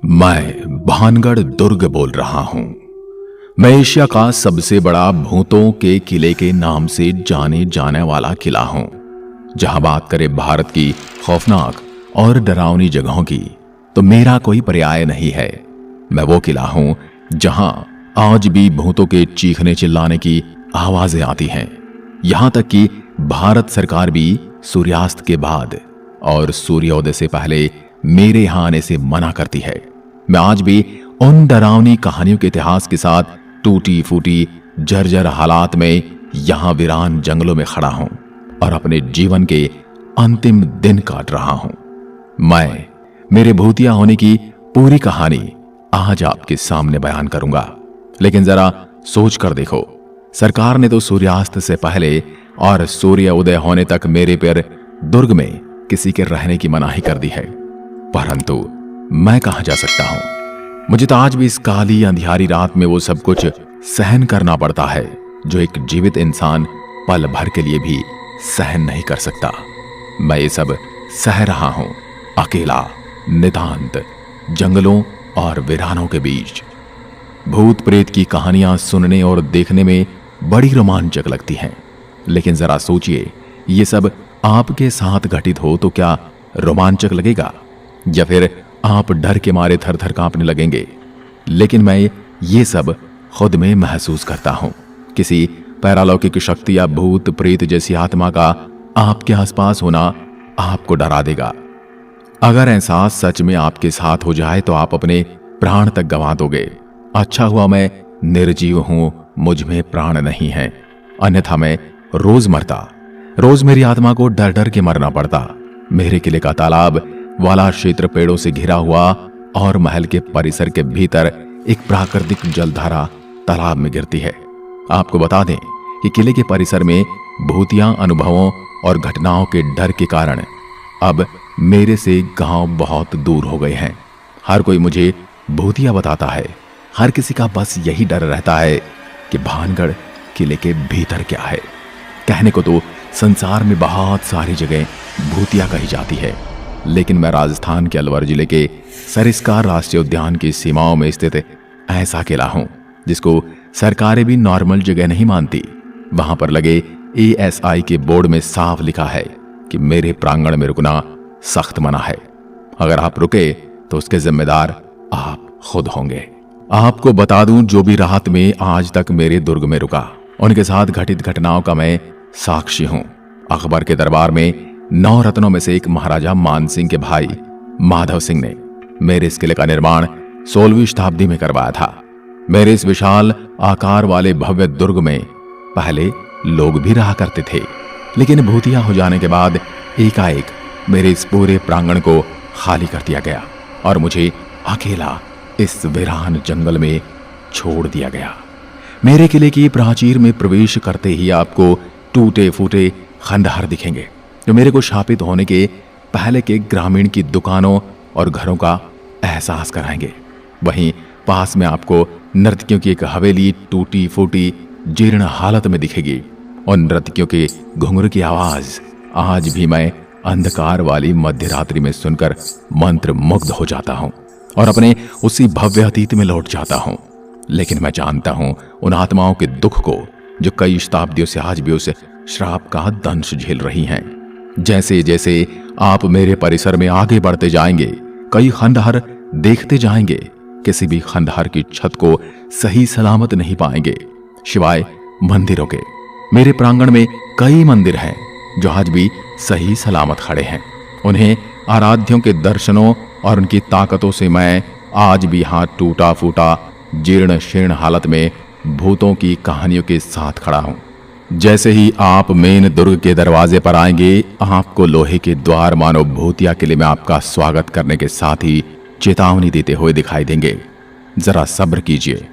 मैं भानगढ़ दुर्ग बोल रहा हूं। मैं एशिया का सबसे बड़ा भूतों के किले के नाम से जाने जाने वाला किला हूं। जहां बात करें भारत की खौफनाक और डरावनी जगहों की, तो मेरा कोई पर्याय नहीं है। मैं वो किला हूं जहां आज भी भूतों के चीखने चिल्लाने की आवाजें आती हैं। यहां तक कि भारत सरकार भी सूर्यास्त के बाद और सूर्योदय से पहले मेरे यहां आने से मना करती है। मैं आज भी उन डरावनी कहानियों के इतिहास के साथ टूटी फूटी जर्जर हालात में यहां वीरान जंगलों में खड़ा हूं और अपने जीवन के अंतिम दिन काट रहा हूं। मैं मेरे भूतिया होने की पूरी कहानी आज आपके सामने बयान करूंगा। लेकिन जरा सोच कर देखो, सरकार ने तो सूर्यास्त से पहले और सूर्य उदय होने तक मेरे पर दुर्ग में किसी के रहने की मनाही कर दी है, परंतु मैं कहां जा सकता हूं। मुझे तो आज भी इस काली अंधियारी रात में वो सब कुछ सहन करना पड़ता है जो एक जीवित इंसान पल भर के लिए भी सहन नहीं कर सकता। मैं ये सब सह रहा हूं अकेला, नितांत जंगलों और वीरानों के बीच। भूत प्रेत की कहानियां सुनने और देखने में बड़ी रोमांचक लगती हैं, लेकिन जरा सोचिए, ये सब आपके साथ घटित हो तो क्या रोमांचक लगेगा, या फिर आप डर के मारे थर थर कांपने लगेंगे। लेकिन मैं ये सब खुद में महसूस करता हूं। किसी पैरालौकिक शक्ति या भूत प्रेत जैसी आत्मा का आपके आसपास होना आपको डरा देगा। अगर ऐसा सच में आपके साथ हो जाए तो आप अपने प्राण तक गंवा दोगे। अच्छा हुआ मैं निर्जीव हूं, मुझ में प्राण नहीं है, अन्यथा मैं रोज मरता। रोज मेरी आत्मा को डर डर के मरना पड़ता। मेरे किले का तालाब वाला क्षेत्र पेड़ों से घिरा हुआ और महल के परिसर के भीतर एक प्राकृतिक जलधारा तालाब में गिरती है। आपको बता दें कि किले के परिसर में भूतिया अनुभवों और घटनाओं के डर के कारण अब मेरे से गांव बहुत दूर हो गए हैं। हर कोई मुझे भूतिया बताता है। हर किसी का बस यही डर रहता है कि भानगढ़ किले के भीतर क्या है। कहने को तो संसार में बहुत सारी जगह भूतिया कही जाती है, लेकिन मैं राजस्थान के अलवर जिले के सरिस्का राष्ट्रीय उद्यान की सीमाओं में स्थित ऐसा किला हूं जिसको सरकारें भी नॉर्मल जगह नहीं मानती। वहां पर लगे ASI के बोर्ड में साफ लिखा है कि मेरे प्रांगण में रुकना सख्त मना है। अगर आप रुके तो उसके जिम्मेदार आप खुद होंगे। आपको बता दूं, जो भी रात में आज तक मेरे दुर्ग में रुका, उनके साथ घटित घटनाओं का मैं साक्षी हूं। अकबर के दरबार में 9 रत्नों में से एक महाराजा मानसिंह के भाई माधव सिंह ने मेरे इस किले का निर्माण 16वीं शताब्दी में करवाया था। मेरे इस विशाल आकार वाले भव्य दुर्ग में पहले लोग भी रहा करते थे, लेकिन भूतिया हो जाने के बाद एकाएक मेरे इस पूरे प्रांगण को खाली कर दिया गया और मुझे अकेला इस वीरान जंगल में छोड़ दिया गया। मेरे किले की प्राचीर में प्रवेश करते ही आपको टूटे फूटे खंडहर दिखेंगे जो मेरे को शापित होने के पहले के ग्रामीण की दुकानों और घरों का एहसास कराएंगे। वहीं पास में आपको नर्तकियों की एक हवेली टूटी फूटी जीर्ण हालत में दिखेगी। और नर्तकियों के घुंघरू की आवाज आज भी मैं अंधकार वाली मध्य रात्रि में सुनकर मंत्र मुग्ध हो जाता हूं और अपने उसी भव्य अतीत में लौट जाता हूं। लेकिन मैं जानता हूं उन आत्माओं के दुख को जो कई शताब्दियों से आज भी उस श्राप का दंश झेल रही हैं। जैसे जैसे आप मेरे परिसर में आगे बढ़ते जाएंगे, कई खंडहर देखते जाएंगे। किसी भी खंडहर की छत को सही सलामत नहीं पाएंगे सिवाय मंदिरों के। मेरे प्रांगण में कई मंदिर हैं जो आज भी सही सलामत खड़े हैं। उन्हें आराध्यों के दर्शनों और उनकी ताकतों से मैं आज भी हाथ टूटा फूटा जीर्ण शीर्ण हालत में भूतों की कहानियों के साथ खड़ा हूं। जैसे ही आप मेन दुर्ग के दरवाजे पर आएंगे, आपको लोहे के द्वार मानो भूतिया किले में आपका स्वागत करने के साथ ही चेतावनी देते हुए दिखाई देंगे। जरा सब्र कीजिए,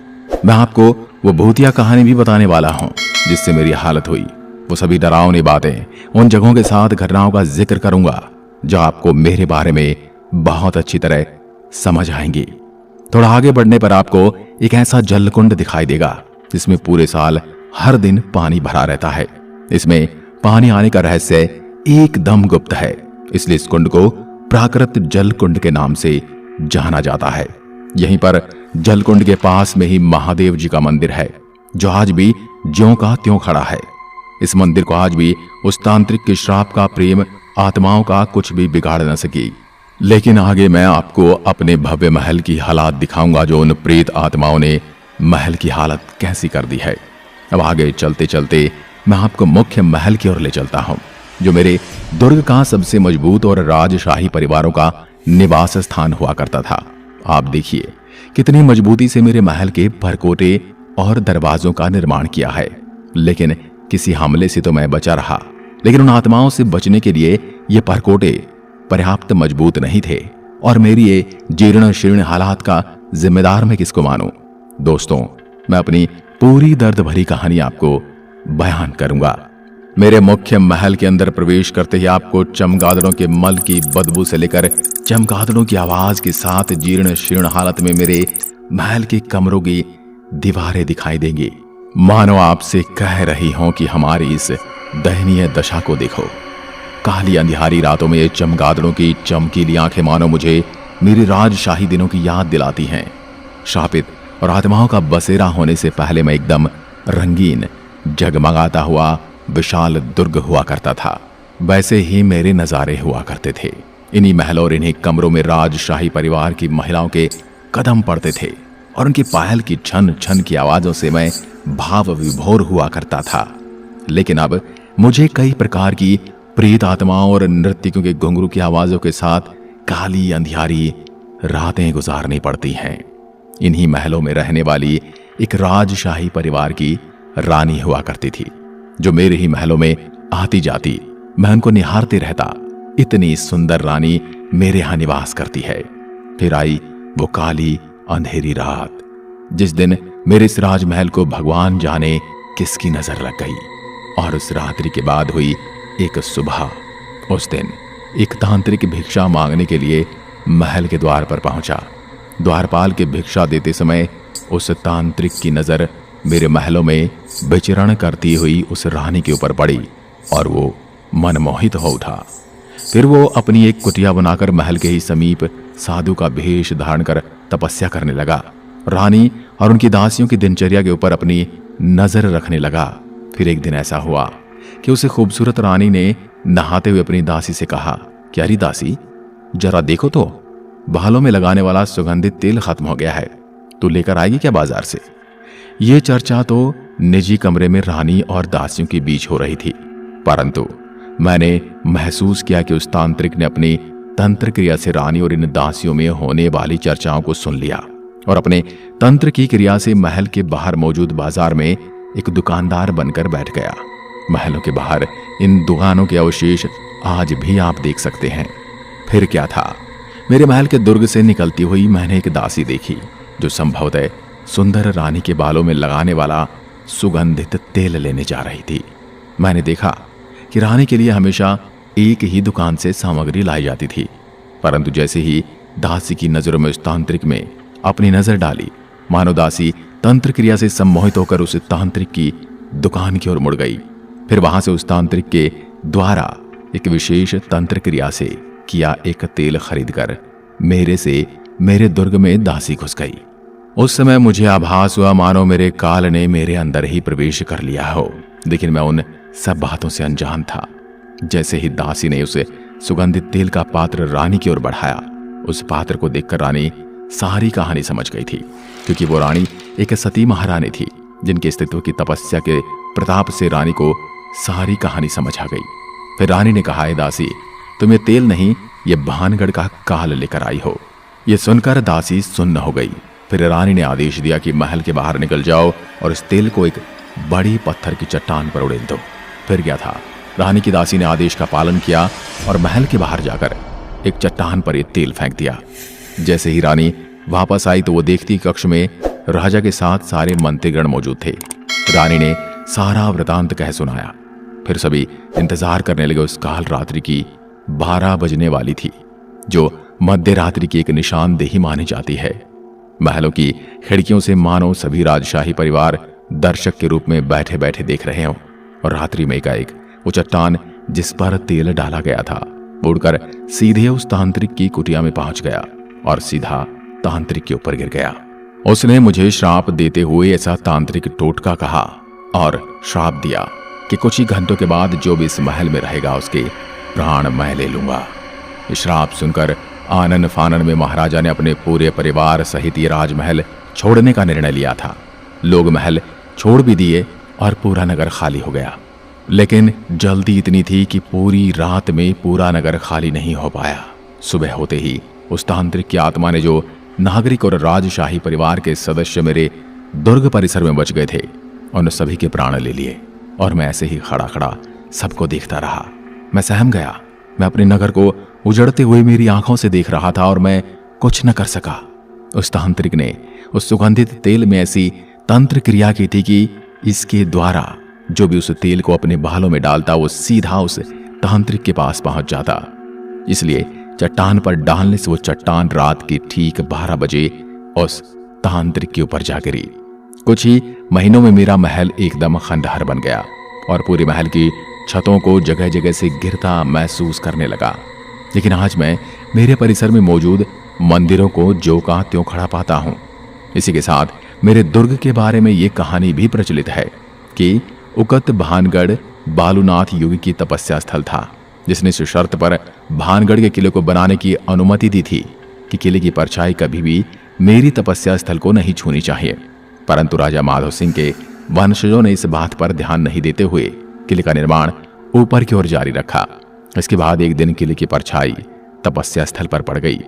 मैं आपको वो भूतिया कहानी भी बताने वाला हूं जिससे मेरी हालत हुई। वो सभी डरावनी बातें, उन जगहों के साथ घटनाओं का जिक्र करूंगा जो आपको मेरे बारे में बहुत अच्छी तरह समझ आएंगी। थोड़ा आगे बढ़ने पर आपको एक ऐसा जलकुंड दिखाई देगा जिसमें पूरे साल हर दिन पानी भरा रहता है। इसमें पानी आने का रहस्य एकदम गुप्त है, इसलिए इस कुंड को प्राकृत जल कुंड के नाम से जाना जाता है। यहीं पर जलकुंड के पास में ही महादेव जी का मंदिर है, जो आज भी ज्यों का त्यों खड़ा है। इस मंदिर को आज भी उस तांत्रिक के श्राप का प्रेम आत्माओं का कुछ भी बिगाड़ न सकी। लेकिन आगे मैं आपको अपने भव्य महल की हालात दिखाऊंगा, जो उन प्रेत आत्माओं ने महल की हालत कैसी कर दी है। अब आगे चलते चलते मैं आपको मुख्य महल की ओर ले चलता हूं, जो मेरे दुर्ग का सबसे मजबूत और राजशाही परिवारों का निवास स्थान हुआ करता था। आप देखिए कितनी मजबूती से मेरे महल के परकोटे और दरवाजों का निर्माण किया है। लेकिन किसी हमले से तो मैं बचा रहा, लेकिन उन आत्माओं से बचने के लिए ये परकोटे पर्याप्त मजबूत नहीं थे, और मेरी ये जीर्ण शीर्ण हालात का जिम्मेदार मैं किसको मानूं। दोस्तों, मैं अपनी पूरी दर्द भरी कहानी आपको बयान करूंगा। मेरे मुख्य महल के अंदर प्रवेश करते ही आपको चमगादड़ों के मल की बदबू से लेकर चमगादड़ों की आवाज के साथ जीर्ण शीर्ण हालत में मेरे महल के कमरों की दीवारें दिखाई देंगी, मानो आपसे कह रही हों कि हमारी इस दयनीय दशा को देखो। काली अंधियारी रातों में चमगादड़ों की चमकीली आंखें मानो मुझे मेरी राजशाही दिनों की याद दिलाती हैं। शापित और आत्माओं का बसेरा होने से पहले मैं एकदम रंगीन, जगमगाता हुआ विशाल दुर्ग हुआ करता था। वैसे ही मेरे नजारे हुआ करते थे। इन्हीं महलों और इन्हीं कमरों में राजशाही परिवार की महिलाओं के कदम पड़ते थे, और उनकी पायल की छन छन की आवाजों से मैं भाव विभोर हुआ करता था। लेकिन अब मुझे कई प्रकार की प्रेत आत्माओं और नर्तकियों के घुंघरू की आवाजों के साथ काली अंधियारी रातें गुजारनी पड़ती हैं। इन्हीं महलों में रहने वाली एक राजशाही परिवार की रानी हुआ करती थी, जो मेरे ही महलों में आती जाती, मैं उनको निहारते रहता। इतनी सुंदर रानी मेरे यहां निवास करती है। फिर आई वो काली अंधेरी रात, जिस दिन मेरे इस राजमहल को भगवान जाने किसकी नजर लग गई। और उस रात्रि के बाद हुई एक सुबह। उस दिन एक तांत्रिक भिक्षा मांगने के लिए महल के द्वार पर पहुंचा। द्वारपाल के भिक्षा देते समय उस तांत्रिक की नजर मेरे महलों में विचरण करती हुई उस रानी के ऊपर पड़ी, और वो मनमोहित हो उठा। फिर वो अपनी एक कुटिया बनाकर महल के ही समीप साधु का भेष धारण कर तपस्या करने लगा। रानी और उनकी दासियों की दिनचर्या के ऊपर अपनी नजर रखने लगा। फिर एक दिन ऐसा हुआ कि उसे खूबसूरत रानी ने नहाते हुए अपनी दासी से कहा, क्यारी दासी, जरा देखो तो बालों में लगाने वाला सुगंधित तेल खत्म हो गया है, तू लेकर आएगी क्या बाजार से। ये चर्चा तो निजी कमरे में रानी और दासियों के बीच हो रही थी, परंतु मैंने महसूस किया कि उस तांत्रिक ने अपनी तंत्र क्रिया से रानी और इन दासियों में होने वाली चर्चाओं को सुन लिया, और अपने तंत्र की क्रिया से महल के बाहर मौजूद बाजार में एक दुकानदार बनकर बैठ गया। महलों के बाहर इन दुकानों के अवशेष आज भी आप देख सकते हैं। फिर क्या था, मेरे महल के दुर्ग से निकलती हुई मैंने एक दासी देखी, जो संभवतः सुंदर रानी के बालों में लगाने वाला सुगंधित तेल लेने जा रही थी। मैंने देखा कि रानी के लिए हमेशा एक ही दुकान से सामग्री लाई जाती थी, परंतु जैसे ही दासी की नजरों में उस तांत्रिक में अपनी नजर डाली, मानो दासी तंत्र क्रिया से सम्मोहित होकर उस तांत्रिक की दुकान की ओर मुड़ गई। फिर वहां से उस तांत्रिक के द्वारा एक विशेष तंत्र क्रिया से किया एक तेल खरीदकर मेरे से मेरे दुर्ग में दासी घुस गई। उस समय मुझे आभास हुआ मानो मेरे काल ने मेरे अंदर ही प्रवेश कर लिया हो, लेकिन मैं उन सब बातों से अनजान था। जैसे ही दासी ने उसे सुगंधित तेल का पात्र रानी की ओर बढ़ाया, उस पात्र को देखकर रानी सारी कहानी समझ गई थी, क्योंकि वो रानी एक सती महारानी थी, जिनके अस्तित्व की तपस्या के प्रताप से रानी को सारी कहानी समझ आ गई। फिर रानी ने कहा, दासी, तुम ये तेल नहीं, ये भानगढ़ का काल लेकर आई हो। ये सुनकर दासी सुन्न हो गई। फिर रानी ने आदेश दिया कि महल के बाहर निकल जाओ और इस तेल को एक बड़ी पत्थर की चट्टान पर उड़ेल दो। फिर क्या था, रानी की दासी ने आदेश का पालन किया और महल के बाहर जाकर एक चट्टान पर ये तेल फेंक दिया। जैसे ही रानी वापस आई तो वो देखती कक्ष में राजा के साथ सारे मंत्रीगण मौजूद थे। रानी ने सारा वृतांत कह सुनाया। फिर सभी इंतजार करने लगे उस काल रात्रि की 12 बजने वाली थी, जो मध्य रात्रि की एक निशानदेही मानी जाती है। महलों की खिड़कियों से मानो सभी राजशाही परिवार दर्शक के रूप में बैठे बैठे देख रहे हों, और रात्रि में एकाएक वो चट्टान जिस पर तेल डाला गया था, उड़कर सीधे उस तांत्रिक की कुटिया में पहुंच गया और सीधा तांत्रिक के ऊपर गिर गया। उसने मुझे श्राप देते हुए ऐसा तांत्रिक टोटका कहा और श्राप दिया कि कुछ ही घंटों के बाद जो भी इस महल में रहेगा उसके प्राण मैं ले लूंगा। श्राप सुनकर आनन फानन में महाराजा ने अपने पूरे परिवार सहित ये राजमहल छोड़ने का निर्णय लिया था। लोग महल छोड़ भी दिए और पूरा नगर खाली हो गया। लेकिन जल्दी इतनी थी कि पूरी रात में पूरा नगर खाली नहीं हो पाया। सुबह होते ही उस तांत्रिक की आत्मा ने जो नागरिक और राजशाही परिवार के सदस्य मेरे दुर्ग परिसर में बच गए थे उन सभी के प्राण ले लिए और मैं ऐसे ही खड़ा खड़ा सबको देखता रहा। मैं सहम गया। मैं अपने नगर को उजड़ते हुए मेरी आंखों से देख रहा था और मैं कुछ न कर सका। उस तांत्रिक ने उस सुगंधित तेल में ऐसी तंत्र क्रिया की थी कि इसके द्वारा जो भी उस तेल को अपने बालों में डालता वो सीधा उस तांत्रिक के पास पहुंच जाता। इसलिए चट्टान पर डालने से वो चट्टान रात के ठीक 12 बजे उस तांत्रिक के ऊपर जा गिरी। कुछ ही महीनों में मेरा महल एकदम खंडहर बन गया और पूरे महल की छतों को जगह जगह से गिरता महसूस करने लगा। लेकिन आज मैं मेरे परिसर में मौजूद मंदिरों को जो का त्यों खड़ा पाता हूं। इसी के साथ मेरे दुर्ग के बारे में ये कहानी भी प्रचलित है कि उकत भानगढ़ बालूनाथ युग की तपस्या स्थल था, जिसने इस शर्त पर भानगढ़ के किले को बनाने की अनुमति दी थी कि किले की परछाई कभी भी मेरी तपस्या स्थल को नहीं छूनी चाहिए। परंतु राजा माधव सिंह के वंशजों ने इस बात पर ध्यान नहीं देते हुए किले का निर्माण ऊपर की ओर जारी रखा। इसके बाद एक दिन किले की परछाई तपस्या स्थल पर पड़ गई,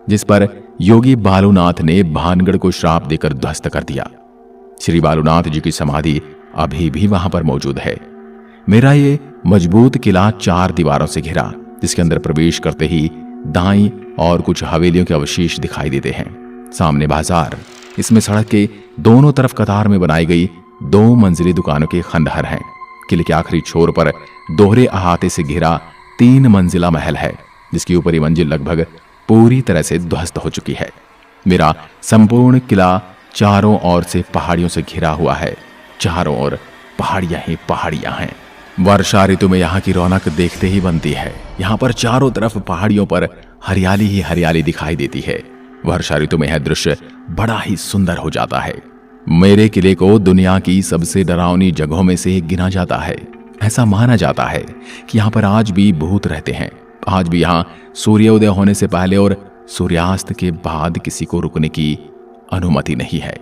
जिस पर योगी बालूनाथ ने भानगढ़ को श्राप देकर ध्वस्त कर दिया। श्री बालूनाथ जी की समाधि अभी भी वहां पर मौजूद है। मेरा ये मजबूत किला 4 दीवारों से घिरा, जिसके अंदर प्रवेश करते ही दाईं और कुछ हवेलियों के अवशेष दिखाई देते हैं। सामने बाजार, इसमें सड़क के दोनों तरफ कतार में बनाई गई 2 मंजिली दुकानों के खंडहर हैं। किले के आखिरी छोर पर दोहरे अहाते से घिरा 3 मंजिला महल है, जिसकी ऊपरी मंजिल लगभग पूरी तरह से ध्वस्त हो चुकी है। मेरा संपूर्ण किला चारों ओर से पहाड़ियों से घिरा हुआ है। चारों ओर पहाड़ियां ही पहाड़ियां हैं। वर्षा ऋतु में यहाँ की रौनक देखते ही बनती है। यहाँ पर चारों तरफ पहाड़ियों पर हरियाली ही हरियाली दिखाई देती है। वर्षा ऋतु में यह दृश्य बड़ा ही सुंदर हो जाता है। मेरे किले को दुनिया की सबसे डरावनी जगहों में से एक गिना जाता है। ऐसा माना जाता है कि यहाँ पर आज भी भूत रहते हैं। आज भी यहाँ सूर्योदय होने से पहले और सूर्यास्त के बाद किसी को रुकने की अनुमति नहीं है।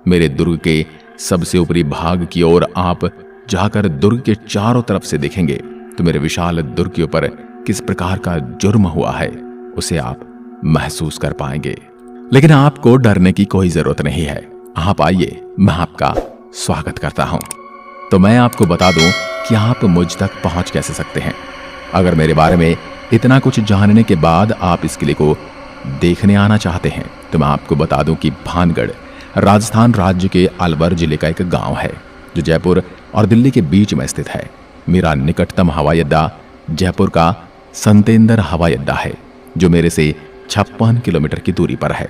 मेरे दुर्ग के सबसे ऊपरी भाग की ओर आप जाकर दुर्ग के चारों तरफ से देखेंगे तो मेरे विशाल दुर्ग के ऊपर किस प्रकार का जुर्म हुआ है उसे आप महसूस कर पाएंगे। लेकिन आपको डरने की कोई जरूरत नहीं है। आप आइए, मैं आपका स्वागत करता हूं। तो मैं आपको बता दूं कि आप मुझ तक पहुंच कैसे सकते हैं। अगर मेरे बारे में इतना कुछ जानने के बाद आप इस किले को देखने आना चाहते हैं तो मैं आपको बता दूं कि भानगढ़ राजस्थान राज्य के अलवर जिले का एक गांव है जो जयपुर और दिल्ली के बीच में स्थित है। मेरा निकटतम हवाई अड्डा जयपुर का संतेंद्र हवाई अड्डा है, जो मेरे से 56 किलोमीटर की दूरी पर है।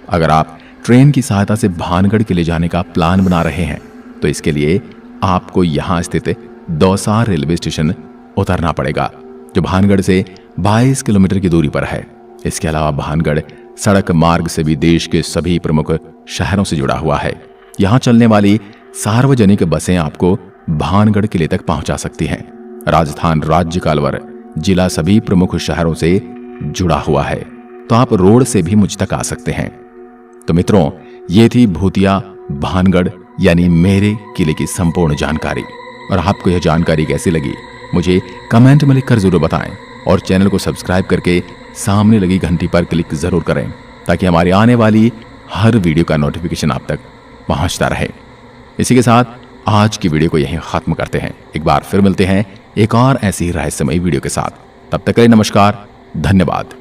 अगर आप ट्रेन की सहायता से भानगढ़ किले जाने का प्लान बना रहे हैं तो इसके लिए आपको यहाँ स्थित दौसा रेलवे स्टेशन उतरना पड़ेगा, जो भानगढ़ से 22 किलोमीटर की दूरी पर है। इसके अलावा भानगढ़ सड़क मार्ग से भी देश के सभी प्रमुख शहरों से जुड़ा हुआ है। यहाँ चलने वाली सार्वजनिक बसें आपको भानगढ़ किले तक पहुंचा सकती हैं। राजस्थान राज्य का अलवर जिला सभी प्रमुख शहरों से जुड़ा हुआ है, तो आप रोड से भी मुझ तक आ सकते हैं। तो मित्रों, ये थी भूतिया भानगढ़ यानी मेरे किले की संपूर्ण जानकारी। और आपको यह जानकारी कैसी लगी मुझे कमेंट में लिखकर जरूर बताएं और चैनल को सब्सक्राइब करके सामने लगी घंटी पर क्लिक जरूर करें ताकि हमारी आने वाली हर वीडियो का नोटिफिकेशन आप तक पहुंचता रहे। इसी के साथ आज की वीडियो को यहीं खत्म करते हैं। एक बार फिर मिलते हैं एक और ऐसी रहस्यमयी वीडियो के साथ। तब तक के लिए नमस्कार, धन्यवाद।